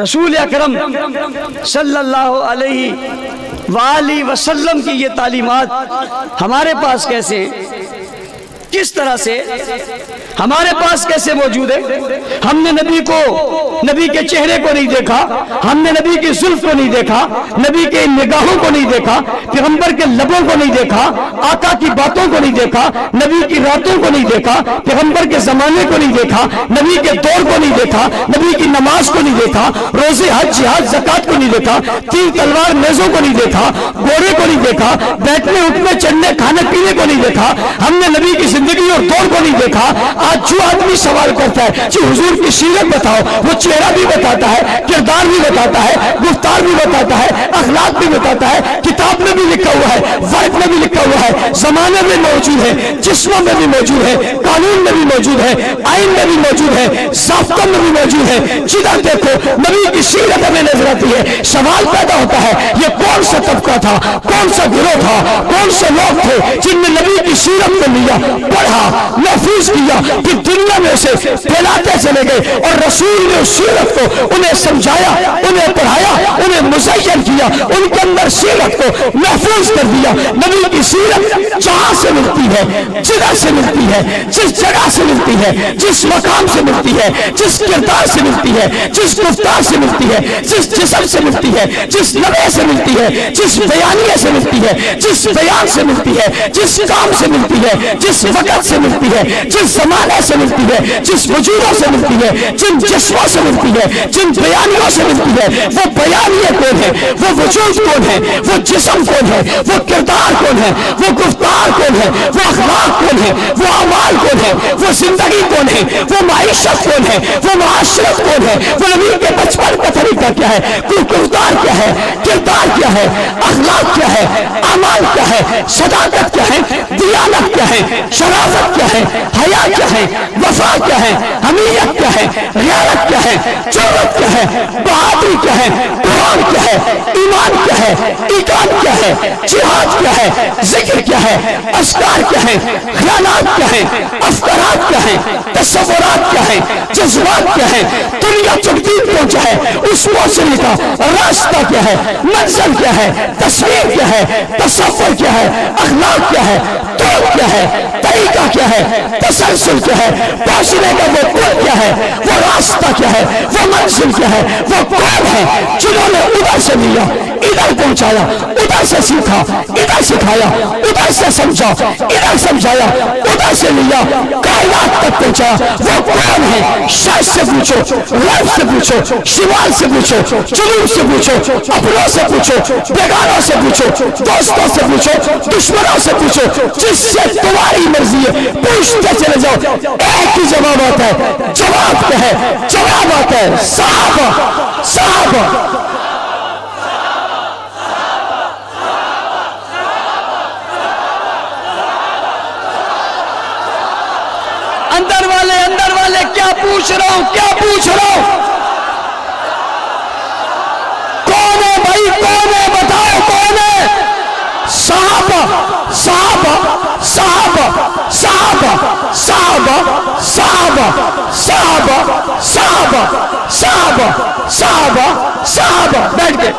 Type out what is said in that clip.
رسول اکرم صلی اللہ علیہ وآلہ وسلم کی یہ تعلیمات ہمارے پاس کیسے ہیں، کس طرح سے ہمارے پاس کیسے موجود ہے؟ ہم نے نبی کے چہرے کو نہیں دیکھا، ہم نے نبی کی زلف کو نہیں دیکھا، نبی کے نگاہوں کو نہیں دیکھا، پیغمبر کے لبوں کو نہیں دیکھا، آقا کی باتوں کو نہیں دیکھا، نبی کی راتوں کو نہیں دیکھا، پیغمبر کے زمانے کو نہیں دیکھا، نبی کے دور کو نہیں دیکھا، نبی کی نماز کو نہیں دیکھا، روزے حج جہاد زکات کو نہیں دیکھا، تیر تلوار نیزوں کو نہیں دیکھا، گھوڑے کو نہیں دیکھا، بیٹھنے اٹھنے چڑھنے کھانے پینے کو نہیں دیکھا، ہم نے نبی کی زندگی اور دور کو نہیں دیکھا۔ آج جو آدمی سوال کرتا ہے کہ حضور کی سیرت بتاؤ، وہ چہرہ بھی بتاتا ہے، کردار بھی بتاتا ہے، گفتار بھی بتاتا ہے، اخلاق بھی بتاتا ہے، کتاب میں بھی لکھا ہوا ہے، وعد میں بھی لکھا ہوا ہے، زمانے میں موجود ہے، جسموں میں بھی موجود ہے، قانون میں بھی موجود ہے، آئین میں بھی موجود ہے، ضابطوں میں بھی موجود ہے۔ جدھر دیکھو نبی کی سیرت ہمیں نظر آتی ہے۔ سوال پیدا ہوتا ہے یہ کون سا طبقہ تھا، کون سا گروہ تھا، کون سے لوگ تھے جن نے نبی کی سیرت کو لیا، پڑھا، محفوظ کیا، پھر دنیا میں سے پھیلاتے چلے گئے، اور رسول نے اس سیرت کو انہیں سمجھایا، انہیں پڑھایا، انہیں مزین کیا، ان کے اندر سیرت کو محفوظ کر دیا۔ نبی کی سیرت جہاں سے ملتی ہے، جگہ سے ملتی ہے، جس جگہ سے ملتی ہے، جس مقام سے ملتی ہے، جس کردار سے ملتی ہے، جس گفتار سے ملتی ہے، جس جسم سے ملتی ہے، جس لمحے سے ملتی ہے، جس بیانیے سے ملتی ہے، جس بیان سے ملتی ہے، جس کام سے ملتی ہے، جس وقت سے ملتی ہے، جس زمانے سے ملتی ہے، جس وجودوں سے ملتی ہے، جن جسموں سے ملتی ہے، جن بیانیوں سے ملتی ہے، وہ بیانیے کون ہے، وہ وجود کون ہے، وہ جسم کون ہے، وہ کردار کون ہے، وہ گفتار کون ہے، وہ اخلاق کون ہے، وہ اعمال کون ہے، وہ زندگی کون ہے، وہ معیشت کون ہے، وہ معاشرت کون ہے، وہ نبی کے بچپن کا طریقہ کیا ہے، کردار کیا ہے، کردار کیا ہے، اخلاق کیا ہے، اعمال کیا ہے، صداقت کیا ہے، دیانت کیا ہے، شرافت کیا ہے، حیا کیا ہے، وفا کیا ہے، حمیت کیا ہے، غیرت کیا ہے، جرأت کیا ہے، بہادری کیا ہے، قرآن کیا ہے، ایمان کیا ہے، ایقان کیا ہے، جہاد کیا ہے، ذکر کیا ہے، اذکار کیا ہے، خیالات کیا ہے، افکارات کیا ہے، تصورات کیا ہے، جذبات کیا ہے، دنیا تقدیر پہنچا ہے اس موصلی کا راستہ کیا ہے، منزل کیا ہے، تصویر کیا ہے، تصور کیا ہے، اخلاق کیا ہے، طور کیا ہے، طریقہ کیا ہے، تسلسل کیا ہے، پہنچنے کا وہ پل کیا ہے، وہ راستہ کیا ہے، وہ منزل کیا ہے، وہ کون ہے جنہوں نے ادھر سے لیا ادھر پہنچایا، ادھر سے سیکھا ادھر سکھایا، ادھر سے سمجھا ادھر سمجھایا، ادھر سے لیا کائنات تک پہنچایا، وہ کون ہے؟ شاید سے پوچھو، غرب سے پوچھو، شمال سے پوچھو، جنوب سے پوچھو، اپنوں سے پوچھو، بیگانوں سے پوچھو، دوستوں سے پوچھو، دشمنوں سے پوچھو، جس سے تمہاری مرضی ہے پوچھتے چلے جاؤ، ایک ہی جواب آتا ہے۔ جواب کیا ہے؟ جواب آتا ہے صحابہ، صحابہ۔ اندر والے کیا پوچھ رہا ہوں، کیا پوچھ رہا ہوں؟ کون ہے بھائی، کون ہے؟ بتاؤ کون ہے؟ صحابہ، صحابہ، صحابہ، صحابہ، صحابہ، صحابہ، صحابہ، صحابہ، صحابہ، صحابہ، صحابہ۔ بیٹھ کے